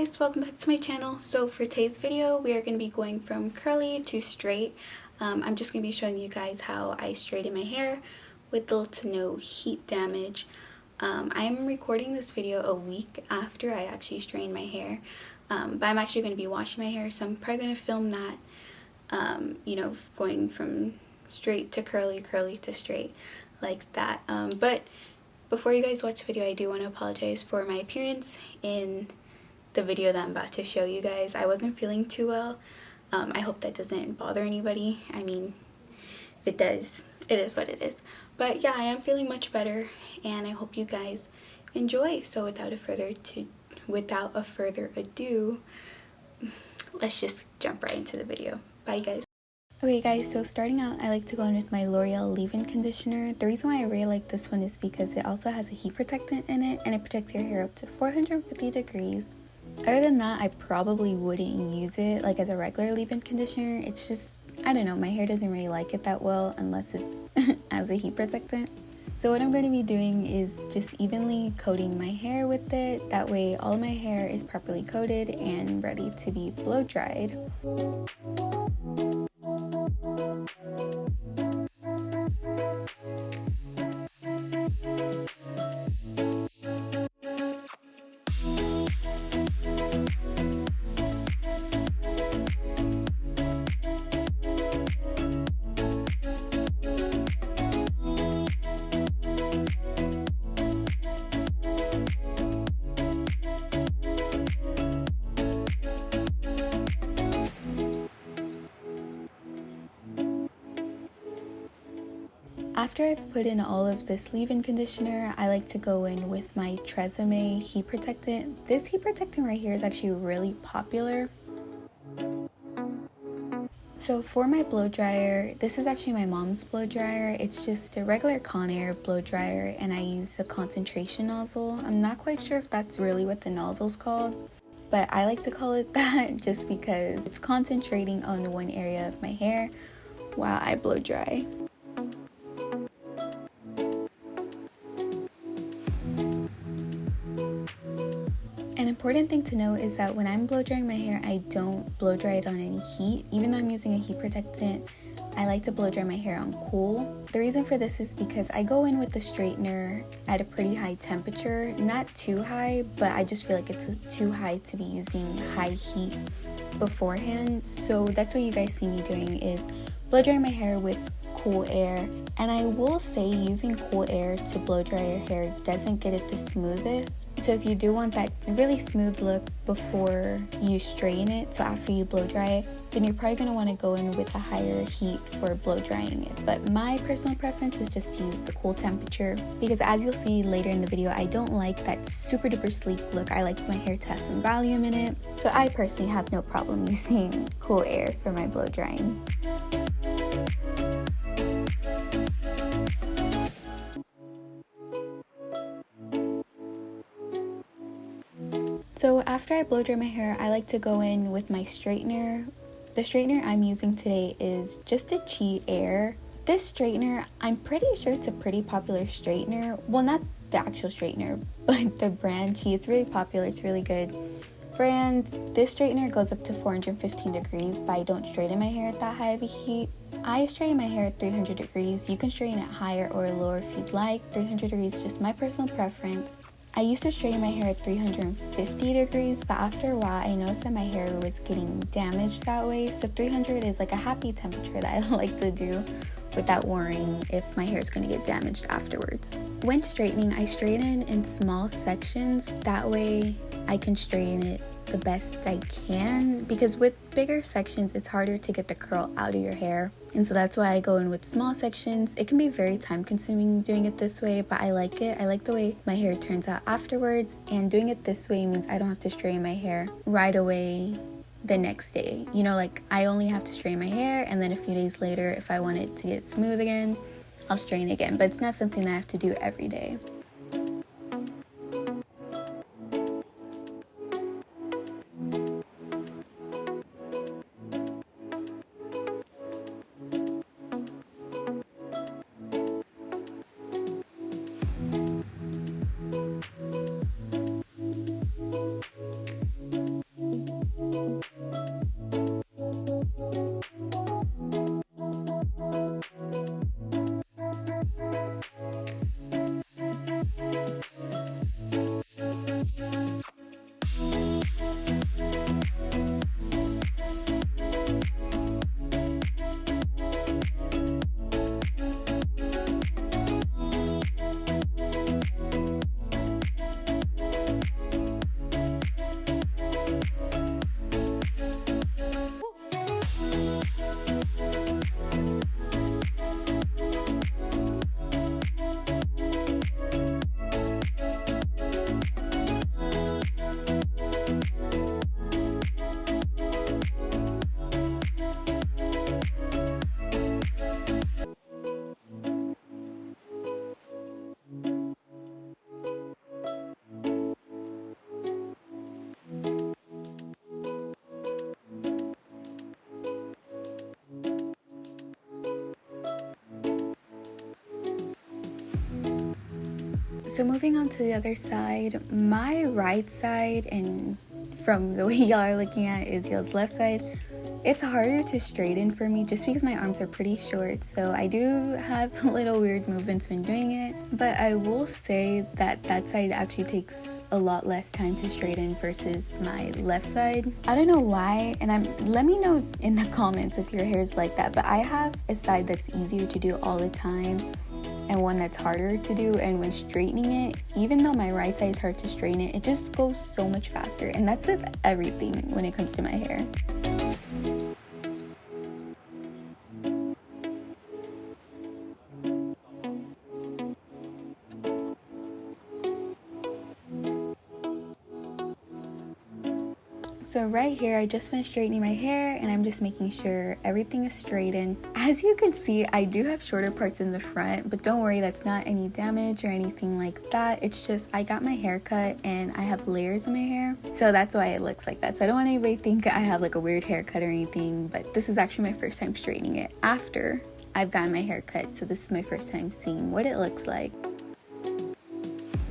guys, welcome back to my channel. So for today's video we are going to be going from curly to straight. I'm just going to be showing you guys how I straighten my hair with little to no heat damage. I'm recording this video a week after I actually straighten my hair, but I'm actually going to be washing my hair, so I'm probably going to film that, going from straight to curly, curly to straight, like that. But before you guys watch the video, I do want to apologize for my appearance in the video that I'm about to show you guys. I wasn't feeling too well. I hope that doesn't bother anybody. I mean, if it does, it is what it is. But yeah, I am feeling much better and I hope you guys enjoy. So without a further ado, let's just jump right into the video. Bye guys. Okay guys, so starting out, I like to go in with my L'Oreal leave-in conditioner. The reason why I really like this one is because it also has a heat protectant in it and it protects your hair up to 450 degrees. Other than that, I probably wouldn't use it like as a regular leave-in conditioner. It's just, I don't know, my hair doesn't really like it that well unless it's as a heat protectant. So what I'm going to be doing is just evenly coating my hair with it. That way all of my hair is properly coated and ready to be blow dried. After I've put in all of this leave-in conditioner, I like to go in with my TRESemme heat protectant. This heat protectant right here is actually really popular. So for my blow dryer, this is actually my mom's blow dryer. It's just a regular Conair blow dryer and I use a concentration nozzle. I'm not quite sure if that's really what the nozzle's called, but I like to call it that just because it's concentrating on one area of my hair while I blow dry. An important thing to note is that when I'm blow drying my hair, I don't blow dry it on any heat. Even though I'm using a heat protectant, I like to blow dry my hair on cool. The reason for this is because I go in with the straightener at a pretty high temperature. Not too high, but I just feel like it's too high to be using high heat beforehand. So that's what you guys see me doing, is blow drying my hair with cool air. And I will say using cool air to blow dry your hair doesn't get it the smoothest. So if you do want that really smooth look before you straighten it, so after you blow dry it, then you're probably going to want to go in with a higher heat for blow drying it. But my personal preference is just to use the cool temperature, because as you'll see later in the video, I don't like that super duper sleek look. I like my hair to have some volume in it. So I personally have no problem using cool air for my blow drying. So after I blow dry my hair, I like to go in with my straightener. The straightener I'm using today is just a Chi Air. This straightener, I'm pretty sure it's a pretty popular straightener. Well, not the actual straightener, but the brand Chi. It's really popular, it's really good brand. This straightener goes up to 415 degrees, but I don't straighten my hair at that high of a heat. I straighten my hair at 300 degrees. You can straighten it higher or lower if you'd like. 300 degrees is just my personal preference. I used to straighten my hair at 350 degrees, but after a while I noticed that my hair was getting damaged that way. So 300 is like a happy temperature that I like to do without worrying if my hair is going to get damaged afterwards. When straightening, I straighten in small sections. That way I can straighten it the best I can, because with bigger sections it's harder to get the curl out of your hair, and so that's why I go in with small sections. It can be very time consuming doing it this way, but I like it. I like the way my hair turns out afterwards, and doing it this way means I don't have to straighten my hair right away the next day. You know, like I only have to straighten my hair and then a few days later, if I want it to get smooth again, I'll straighten again, but it's not something that I have to do every day. So moving on to the other side, my right side, and from the way y'all are looking at is y'all's left side, it's harder to straighten for me just because my arms are pretty short, so I do have little weird movements when doing it, but I will say that that side actually takes a lot less time to straighten versus my left side. I don't know why, and let me know in the comments if your hair is like that, but I have a side that's easier to do all the time and one that's harder to do, and when straightening it, even though my right side is hard to straighten it just goes so much faster, and that's with everything when it comes to my hair. So right here, I just finished straightening my hair and I'm just making sure everything is straightened. As you can see, I do have shorter parts in the front, but don't worry, that's not any damage or anything like that. It's just I got my hair cut and I have layers in my hair, so that's why it looks like that. So I don't want anybody to think I have like a weird haircut or anything, but this is actually my first time straightening it after I've gotten my hair cut, so this is my first time seeing what it looks like.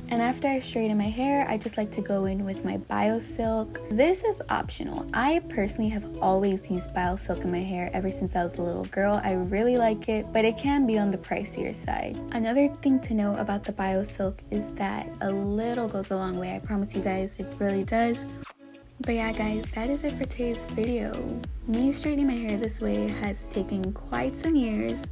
And after I straighten my hair, I just like to go in with my biosilk. This is optional. I personally have always used biosilk in my hair ever since I was a little girl. I really like it, but it can be on the pricier side. Another thing to know about the biosilk is that a little goes a long way. I promise you guys, it really does. But yeah guys, that is it for today's video. Me straightening my hair this way has taken quite some years,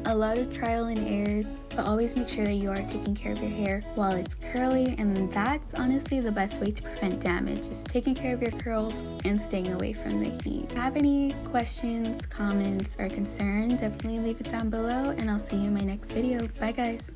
a lot of trial and errors, but always make sure that you are taking care of your hair while it's curly, and that's honestly the best way to prevent damage, is taking care of your curls and staying away from the heat. If you have any questions, comments, or concerns, definitely leave it down below, and I'll see you in my next video. Bye guys!